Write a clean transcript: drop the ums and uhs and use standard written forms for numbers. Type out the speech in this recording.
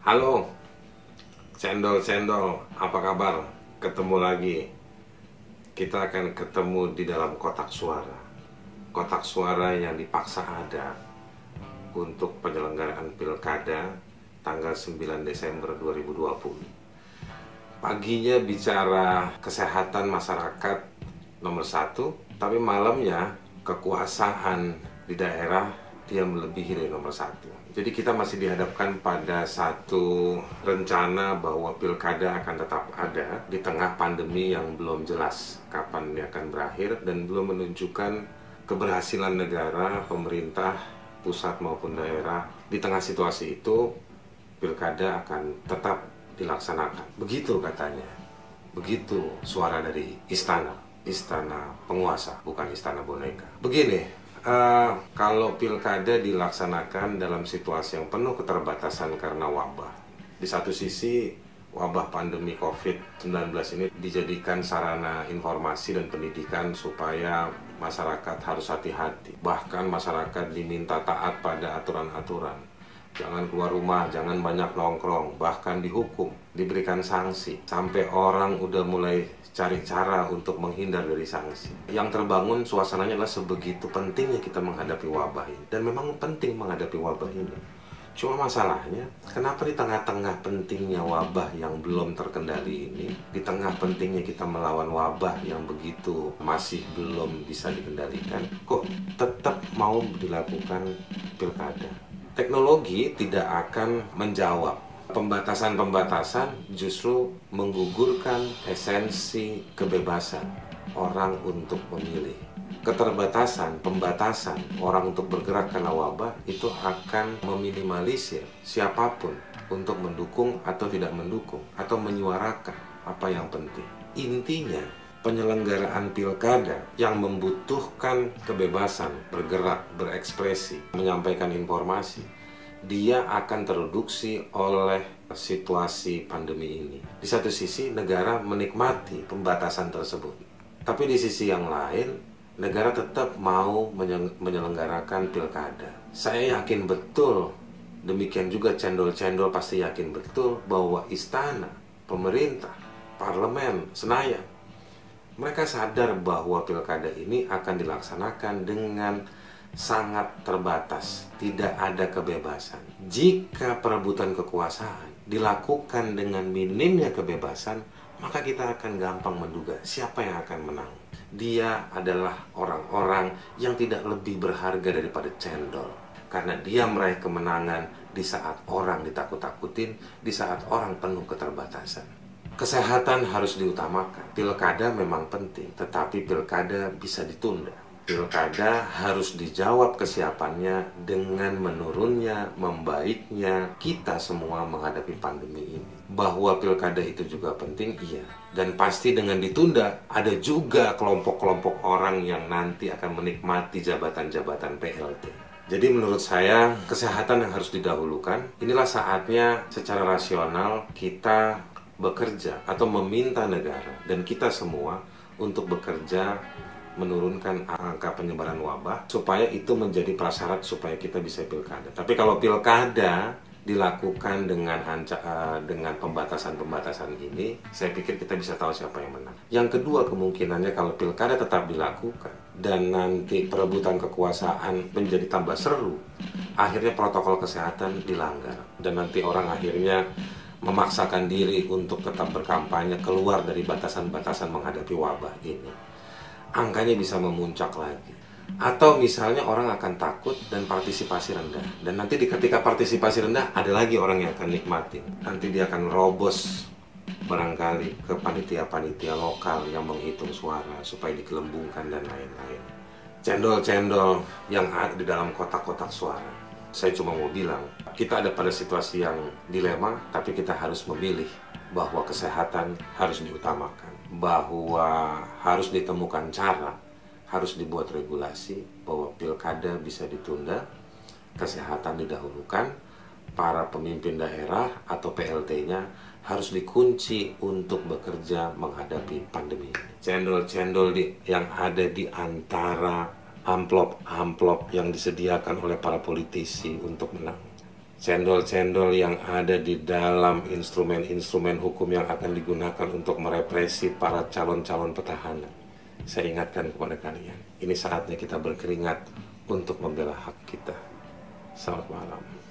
Halo, cendol-cendol, apa kabar? Ketemu lagi. Kita akan ketemu di dalam kotak suara. Kotak suara yang dipaksa ada untuk penyelenggaraan pilkada tanggal 9 Desember 2020. Paginya bicara kesehatan masyarakat nomor 1, tapi malamnya kekuasaan di daerah dia melebihi dari nomor 1. Jadi kita masih dihadapkan pada satu rencana bahwa pilkada akan tetap ada di tengah pandemi yang belum jelas kapan dia akan berakhir dan belum menunjukkan keberhasilan negara, pemerintah, pusat maupun daerah. Di tengah situasi itu, pilkada akan tetap dilaksanakan. Begitu katanya. Begitu suara dari istana penguasa, bukan istana boneka. Begini. Kalau pilkada dilaksanakan dalam situasi yang penuh keterbatasan karena wabah. Di satu sisi, wabah pandemi COVID-19 ini dijadikan sarana informasi dan pendidikan supaya masyarakat harus hati-hati. Bahkan masyarakat diminta taat pada aturan-aturan. Jangan keluar rumah, jangan banyak nongkrong, bahkan dihukum, diberikan sanksi. Sampai orang udah mulai cari cara untuk menghindar dari sanksi. Yang terbangun suasananya adalah sebegitu pentingnya kita menghadapi wabah ini. Dan memang penting menghadapi wabah ini. Cuma masalahnya, kenapa di tengah-tengah pentingnya wabah yang belum terkendali ini, di tengah pentingnya kita melawan wabah yang begitu masih belum bisa dikendalikan, kok tetap mau dilakukan pilkada? Teknologi tidak akan menjawab. Pembatasan-pembatasan justru menggugurkan esensi kebebasan orang untuk memilih. Keterbatasan, pembatasan orang untuk bergerak karena wabah itu akan meminimalisir siapapun untuk mendukung atau tidak mendukung atau menyuarakan apa yang penting. Intinya, penyelenggaraan pilkada yang membutuhkan kebebasan bergerak, berekspresi, menyampaikan informasi, dia akan tereduksi oleh situasi pandemi ini. Di satu sisi, negara menikmati pembatasan tersebut. Tapi di sisi yang lain, negara tetap mau menyelenggarakan pilkada. Saya yakin betul, demikian juga cendol-cendol pasti yakin betul bahwa istana, pemerintah, parlemen, Senayan, mereka sadar bahwa pilkada ini akan dilaksanakan dengan sangat terbatas, tidak ada kebebasan. Jika perebutan kekuasaan dilakukan dengan minimnya kebebasan, maka kita akan gampang menduga siapa yang akan menang. Dia adalah orang-orang yang tidak lebih berharga daripada cendol, karena dia meraih kemenangan di saat orang ditakut-takutin, di saat orang penuh keterbatasan. Kesehatan harus diutamakan. Pilkada memang penting, tetapi pilkada bisa ditunda. Pilkada harus dijawab kesiapannya dengan menurunnya, membaiknya kita semua menghadapi pandemi ini. Bahwa pilkada itu juga penting, iya. Dan pasti dengan ditunda, ada juga kelompok-kelompok orang yang nanti akan menikmati jabatan-jabatan PLT. Jadi menurut saya, kesehatan yang harus didahulukan. Inilah saatnya secara rasional kita bekerja atau meminta negara dan kita semua untuk bekerja menurunkan angka penyebaran wabah supaya itu menjadi prasyarat supaya kita bisa pilkada. Tapi kalau pilkada dilakukan dengan pembatasan-pembatasan ini, saya pikir kita bisa tahu siapa yang menang. Yang kedua kemungkinannya kalau pilkada tetap dilakukan dan nanti perebutan kekuasaan menjadi tambah seru, akhirnya protokol kesehatan dilanggar dan nanti orang akhirnya memaksakan diri untuk tetap berkampanye keluar dari batasan-batasan menghadapi wabah ini. Angkanya bisa memuncak lagi. Atau misalnya orang akan takut dan partisipasi rendah. Dan nanti ketika partisipasi rendah, ada lagi orang yang akan nikmatin. Nanti dia akan robos barangkali ke panitia-panitia lokal yang menghitung suara supaya digelembungkan dan lain-lain. Cendol-cendol yang ada di dalam kotak-kotak suara. Saya cuma mau bilang, kita ada pada situasi yang dilema, tapi kita harus memilih bahwa kesehatan harus diutamakan, bahwa harus ditemukan cara, harus dibuat regulasi bahwa pilkada bisa ditunda, kesehatan didahulukan, para pemimpin daerah atau PLT-nya harus dikunci untuk bekerja menghadapi pandemi ini. Cendol-cendol yang ada di antara amplop-amplop yang disediakan oleh para politisi untuk menang. cendol-cendol yang ada di dalam instrumen-instrumen hukum yang akan digunakan untuk merepresi para calon-calon petahana. Saya ingatkan kepada kalian, ini saatnya kita berkeringat untuk membela hak kita. Selamat malam.